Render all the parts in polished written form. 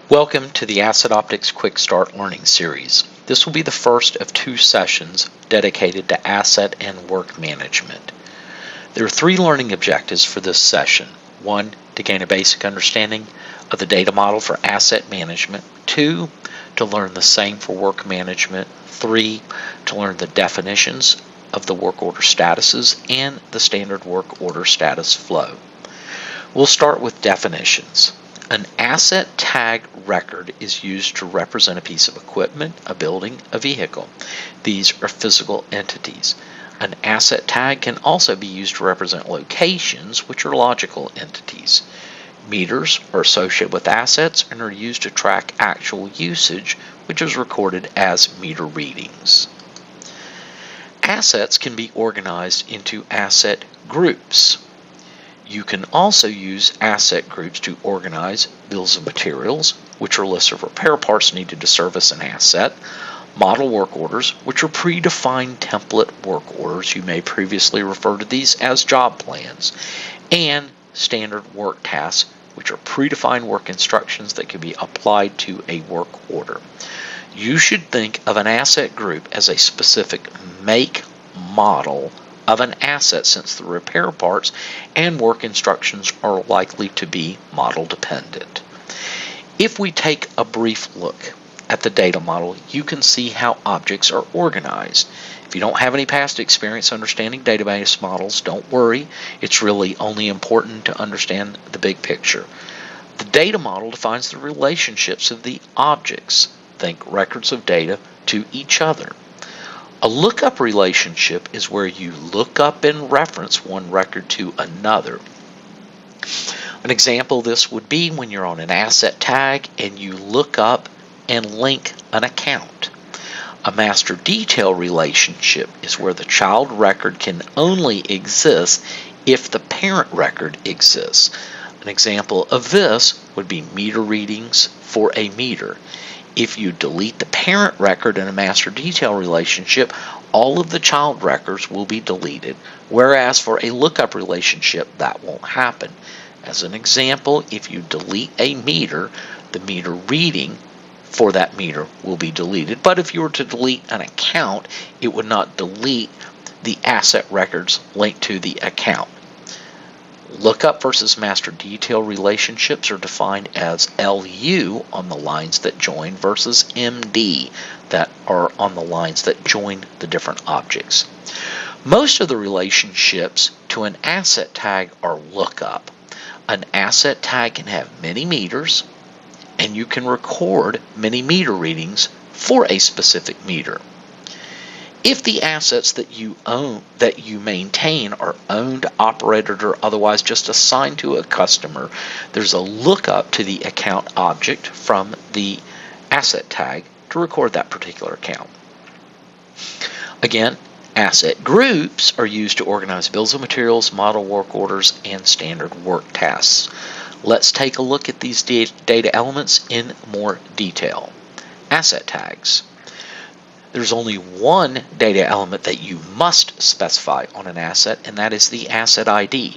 Welcome to the Asset Optics Quick Start Learning Series. This will be the first of 2 sessions dedicated to asset and work management. There are 3 learning objectives for this session. 1, to gain a basic understanding of the data model for asset management. 2, to learn the same for work management. 3, to learn the definitions of the work order statuses and the standard work order status flow. We'll start with definitions. An asset tag record is used to represent a piece of equipment, a building, a vehicle. These are physical entities. An asset tag can also be used to represent locations, which are logical entities. Meters are associated with assets and are used to track actual usage, which is recorded as meter readings. Assets can be organized into asset groups. You can also use asset groups to organize bills of materials, which are lists of repair parts needed to service an asset, model work orders, which are predefined template work orders. You may previously refer to these as job plans, and standard work tasks, which are predefined work instructions that can be applied to a work order. You should think of an asset group as a specific make, model of an asset, since the repair parts and work instructions are likely to be model dependent. If we take a brief look at the data model, you can see how objects are organized. If you don't have any past experience understanding database models, don't worry. It's really only important to understand the big picture. The data model defines the relationships of the objects. Think records of data to each other. A lookup relationship is where you look up and reference one record to another. An example of this would be when you're on an asset tag and you look up and link an account. A master detail relationship is where the child record can only exist if the parent record exists. An example of this would be meter readings for a meter. If you delete the parent record in a master detail relationship, all of the child records will be deleted, whereas for a lookup relationship, that won't happen. As an example, if you delete a meter, the meter reading for that meter will be deleted. But if you were to delete an account, it would not delete the asset records linked to the account. Lookup versus master detail relationships are defined as LU on the lines that join versus MD that are on the lines that join the different objects. Most of the relationships to an asset tag are lookup. An asset tag can have many meters, and you can record many meter readings for a specific meter. If the assets that you own, that you maintain, are owned, operated, or otherwise just assigned to a customer, there's a lookup to the account object from the asset tag to record that particular account. Again, asset groups are used to organize bills of materials, model work orders, and standard work tasks. Let's take a look at these data elements in more detail. Asset tags. There's only one data element that you must specify on an asset, and that is the asset ID.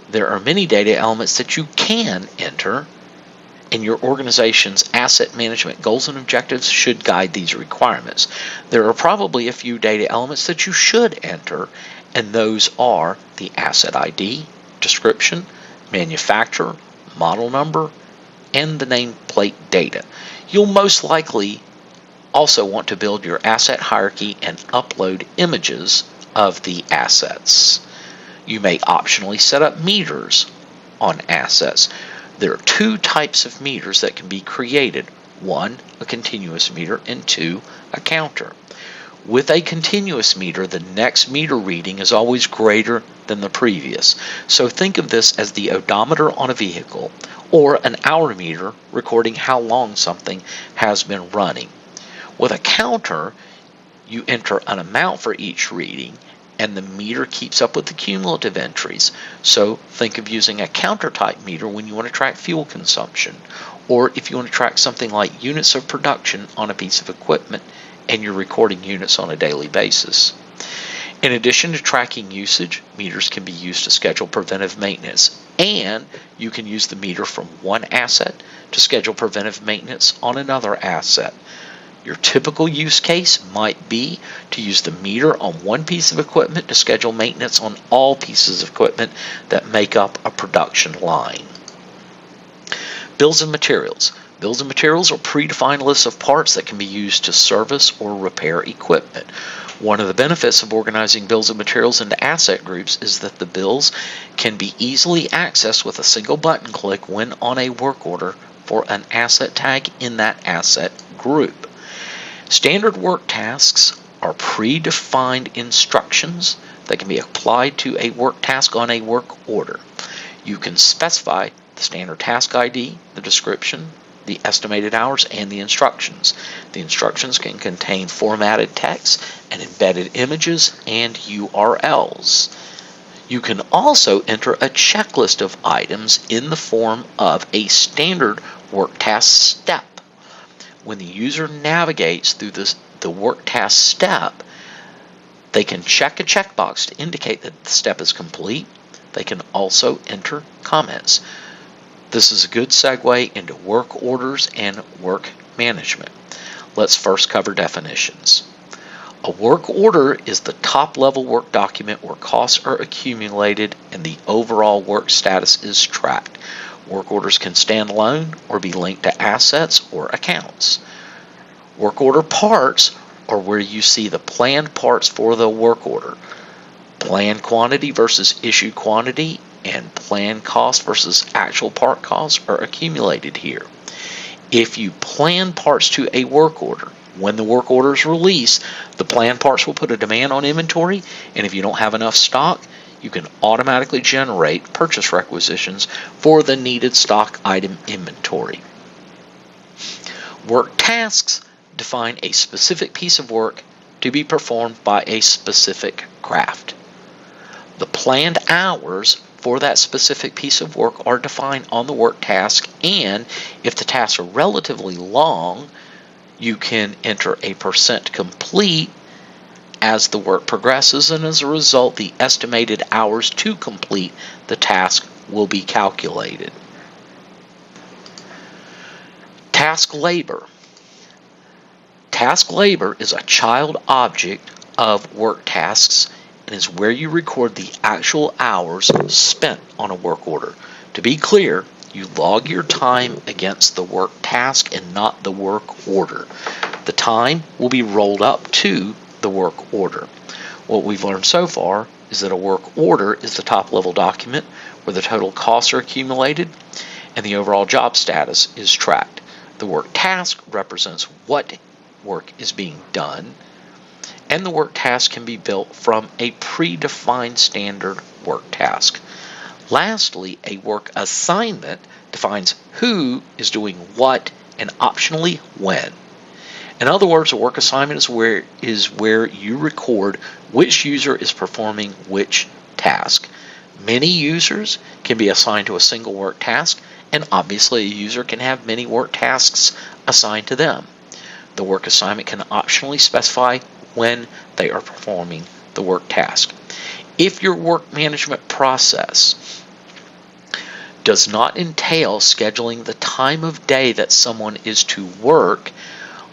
There are many data elements that you can enter, and your organization's asset management goals and objectives should guide these requirements. There are probably a few data elements that you should enter, and those are the asset ID, description, manufacturer, model number, and the nameplate data. You'll most likely also want to build your asset hierarchy and upload images of the assets. You may optionally set up meters on assets. There are 2 types of meters that can be created. 1, a continuous meter, and 2, a counter. With a continuous meter, the next meter reading is always greater than the previous. So think of this as the odometer on a vehicle, or an hour meter recording how long something has been running. With a counter, you enter an amount for each reading, and the meter keeps up with the cumulative entries. So think of using a counter type meter when you want to track fuel consumption, or if you want to track something like units of production on a piece of equipment and you're recording units on a daily basis. In addition to tracking usage, meters can be used to schedule preventive maintenance, and you can use the meter from one asset to schedule preventive maintenance on another asset. Your typical use case might be to use the meter on one piece of equipment to schedule maintenance on all pieces of equipment that make up a production line. Bills of materials. Bills of materials are predefined lists of parts that can be used to service or repair equipment. One of the benefits of organizing bills of materials into asset groups is that the bills can be easily accessed with a single button click when on a work order for an asset tag in that asset group. Standard work tasks are predefined instructions that can be applied to a work task on a work order. You can specify the standard task ID, the description, the estimated hours, and the instructions. The instructions can contain formatted text and embedded images and URLs. You can also enter a checklist of items in the form of a standard work task step. When the user navigates through the work task step, they can check a checkbox to indicate that the step is complete. They can also enter comments. This is a good segue into work orders and work management. Let's first cover definitions. A work order is the top-level work document where costs are accumulated and the overall work status is tracked. Work orders can stand alone or be linked to assets or accounts. Work order parts are where you see the planned parts for the work order. Planned quantity versus issued quantity and planned cost versus actual part costs are accumulated here. If you plan parts to a work order, when the work order is released, the planned parts will put a demand on inventory, and if you don't have enough stock, you can automatically generate purchase requisitions for the needed stock item inventory. Work tasks define a specific piece of work to be performed by a specific craft. The planned hours for that specific piece of work are defined on the work task, and if the tasks are relatively long, you can enter a % complete as the work progresses, and as a result, the estimated hours to complete the task will be calculated. Task labor. Task labor is a child object of work tasks and is where you record the actual hours spent on a work order. To be clear, you log your time against the work task and not the work order. The time will be rolled up to the work order. What we've learned so far is that a work order is the top-level document where the total costs are accumulated and the overall job status is tracked. The work task represents what work is being done, and the work task can be built from a predefined standard work task. Lastly, a work assignment defines who is doing what and optionally when. In other words, a work assignment is where you record which user is performing which task. Many users can be assigned to a single work task, and obviously a user can have many work tasks assigned to them. The work assignment can optionally specify when they are performing the work task. If your work management process does not entail scheduling the time of day that someone is to work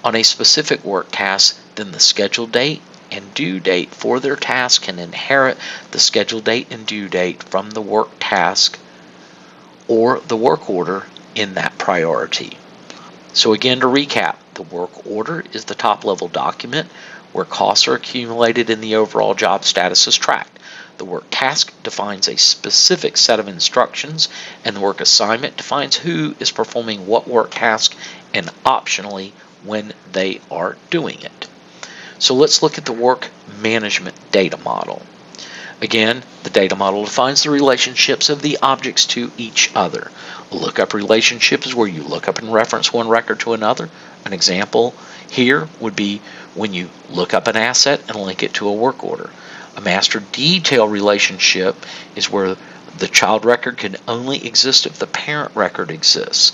on a specific work task, then the schedule date and due date for their task can inherit the schedule date and due date from the work task or the work order in that priority. So again, to recap, the work order is the top-level document where costs are accumulated and the overall job status is tracked. The work task defines a specific set of instructions, and the work assignment defines who is performing what work task and optionally when they are doing it. So let's look at the work management data model. Again, the data model defines the relationships of the objects to each other. A lookup relationship is where you look up and reference one record to another. An example here would be when you look up an asset and link it to a work order. A master detail relationship is where the child record can only exist if the parent record exists.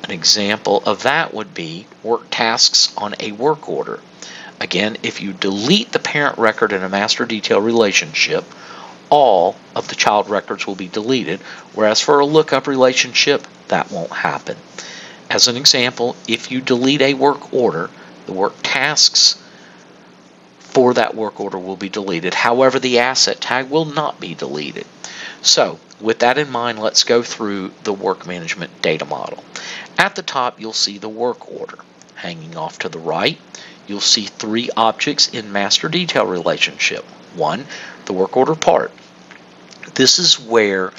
An example of that would be work tasks on a work order. Again, if you delete the parent record in a master detail relationship, all of the child records will be deleted, whereas for a lookup relationship, that won't happen. As an example, if you delete a work order, the work tasks for that work order will be deleted. However, the asset tag will not be deleted. So, with that in mind, let's go through the work management data model. At the top, you'll see the work order. Hanging off to the right, you'll see 3 objects in master detail relationship. 1, the work order part. This is where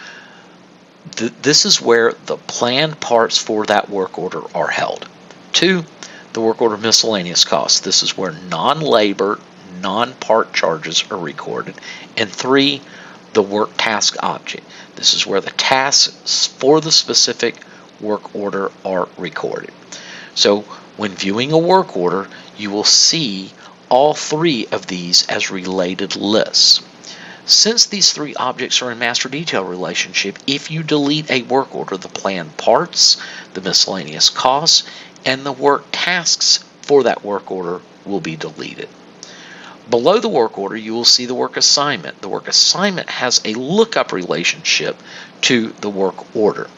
the planned parts for that work order are held. 2, the work order miscellaneous costs. This is where non-labor, non-part charges are recorded. And 3, the work task object. This is where the tasks for the specific work order are recorded. So when viewing a work order, you will see all 3 of these as related lists. Since these 3 objects are in master detail relationship, if you delete a work order, the planned parts, the miscellaneous costs, and the work tasks for that work order will be deleted. Below the work order, you will see the work assignment. The work assignment has a lookup relationship to the work order.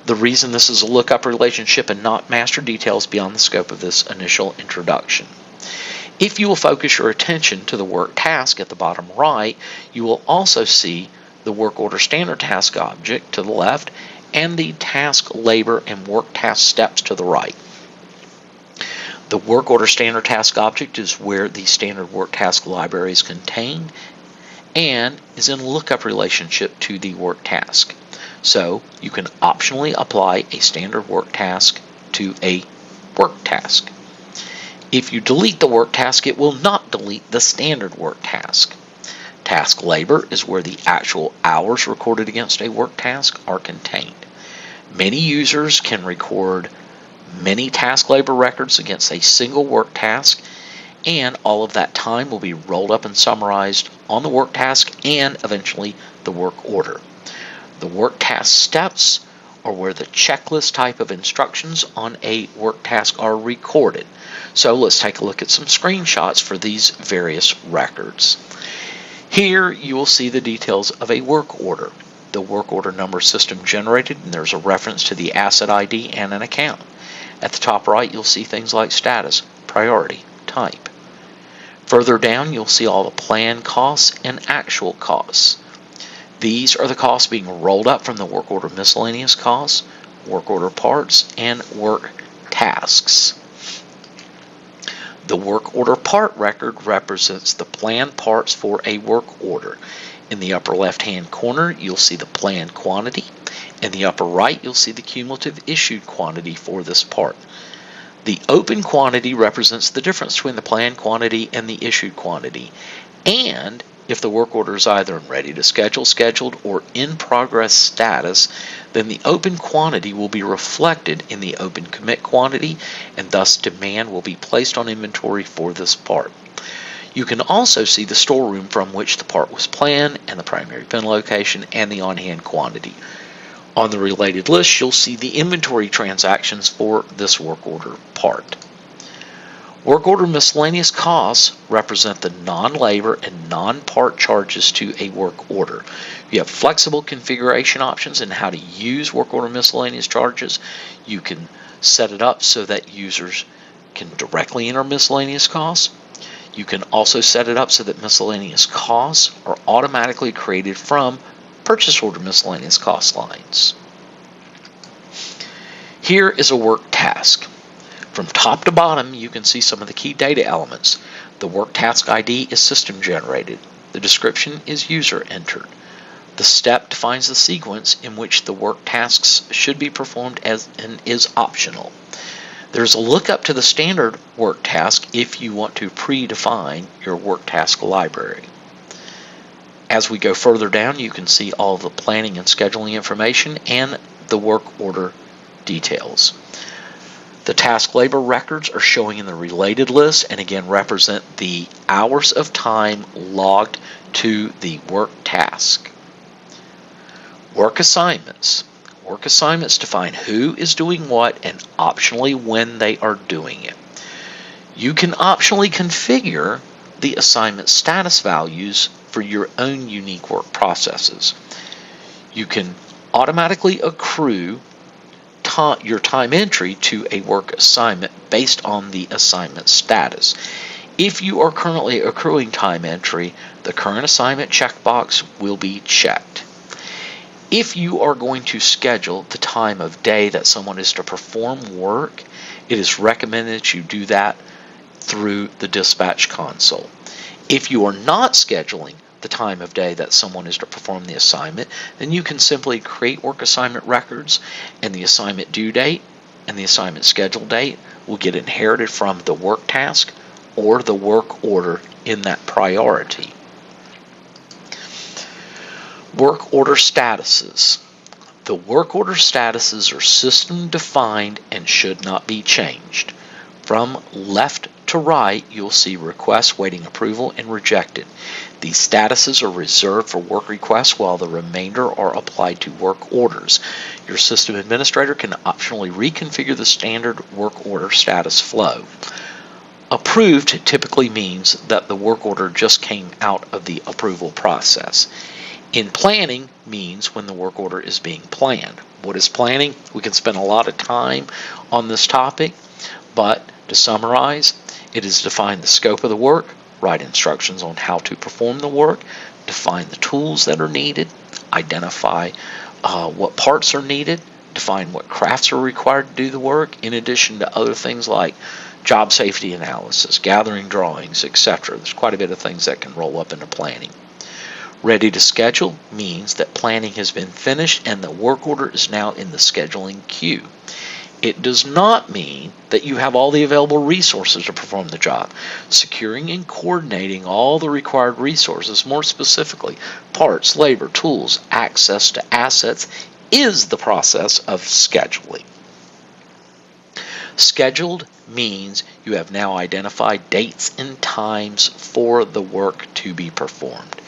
The reason this is a lookup relationship and not master details beyond the scope of this initial introduction. If you will focus your attention to the work task at the bottom right, you will also see the work order standard task object to the left and the task labor and work task steps to the right. The work order standard task object is where the standard work task library is contained and is in lookup relationship to the work task. So you can optionally apply a standard work task to a work task. If you delete the work task, it will not delete the standard work task. Task labor is where the actual hours recorded against a work task are contained. Many users can record many task labor records against a single work task, and all of that time will be rolled up and summarized on the work task and eventually the work order. The work task steps are where the checklist type of instructions on a work task are recorded. So let's take a look at some screenshots for these various records. Here you will see the details of a work order. The work order number system generated, and there's a reference to the asset ID and an account. At the top right, you'll see things like status, priority, type. Further down, you'll see all the planned costs and actual costs. These are the costs being rolled up from the work order miscellaneous costs, work order parts, and work tasks. The work order part record represents the planned parts for a work order. In the upper left-hand corner, you'll see the planned quantity. In the upper right, you'll see the cumulative issued quantity for this part. The open quantity represents the difference between the planned quantity and the issued quantity. And if the work order is either in ready to schedule, scheduled, or in progress status, then the open quantity will be reflected in the open commit quantity, and thus demand will be placed on inventory for this part. You can also see the storeroom from which the part was planned, and the primary bin location, and the on-hand quantity. On the related list, you'll see the inventory transactions for this work order part. Work order miscellaneous costs represent the non-labor and non-part charges to a work order. You have flexible configuration options in how to use work order miscellaneous charges. You can set it up so that users can directly enter miscellaneous costs. You can also set it up so that miscellaneous costs are automatically created from purchase order miscellaneous cost lines. Here is a work task. From top to bottom, you can see some of the key data elements. The work task ID is system generated. The description is user entered. The step defines the sequence in which the work tasks should be performed and is optional. There's a lookup to the standard work task if you want to predefine your work task library. As we go further down, you can see all the planning and scheduling information and the work order details. The task labor records are showing in the related list and again represent the hours of time logged to the work task. Work assignments. Work assignments define who is doing what and optionally when they are doing it. You can optionally configure the assignment status values for your own unique work processes. You can automatically accrue your time entry to a work assignment based on the assignment status. If you are currently accruing time entry, the current assignment checkbox will be checked. If you are going to schedule the time of day that someone is to perform work, it is recommended that you do that through the dispatch console. If you are not scheduling the time of day that someone is to perform the assignment, then you can simply create work assignment records, and the assignment due date and the assignment schedule date will get inherited from the work task or the work order in that priority. Work order statuses. The work order statuses are system defined and should not be changed. From left to right, you'll see requests waiting approval and rejected. These statuses are reserved for work requests while the remainder are applied to work orders. Your system administrator can optionally reconfigure the standard work order status flow. Approved typically means that the work order just came out of the approval process. In planning means when the work order is being planned. What is planning? We can spend a lot of time on this topic, but to summarize, it is define the scope of the work, write instructions on how to perform the work, define the tools that are needed, identify what parts are needed, define what crafts are required to do the work, in addition to other things like job safety analysis, gathering drawings, etc. There's quite a bit of things that can roll up into planning. Ready to schedule means that planning has been finished and the work order is now in the scheduling queue. It does not mean that you have all the available resources to perform the job. Securing and coordinating all the required resources, more specifically parts, labor, tools, access to assets, is the process of scheduling. Scheduled means you have now identified dates and times for the work to be performed.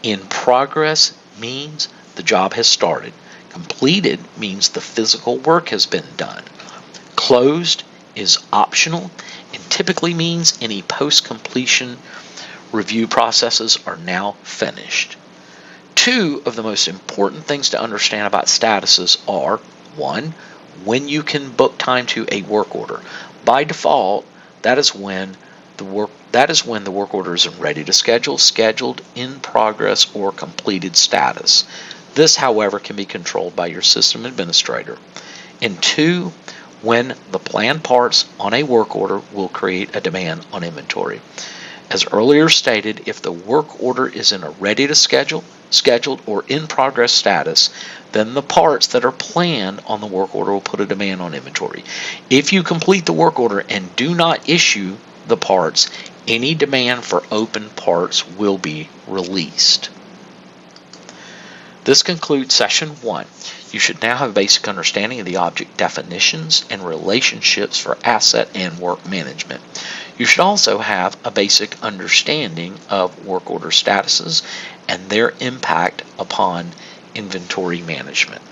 In progress means the job has started. Completed means the physical work has been done. Closed is optional and typically means any post-completion review processes are now finished. Two of the most important things to understand about statuses are, one, when you can book time to a work order. By default, that is when the work order is ready to schedule, scheduled, in progress, or completed status. This, however, can be controlled by your system administrator. And two, when the planned parts on a work order will create a demand on inventory. As earlier stated, if the work order is in a ready to schedule, scheduled, or in progress status, then the parts that are planned on the work order will put a demand on inventory. If you complete the work order and do not issue the parts, any demand for open parts will be released. This concludes session 1. You should now have a basic understanding of the object definitions and relationships for asset and work management. You should also have a basic understanding of work order statuses and their impact upon inventory management.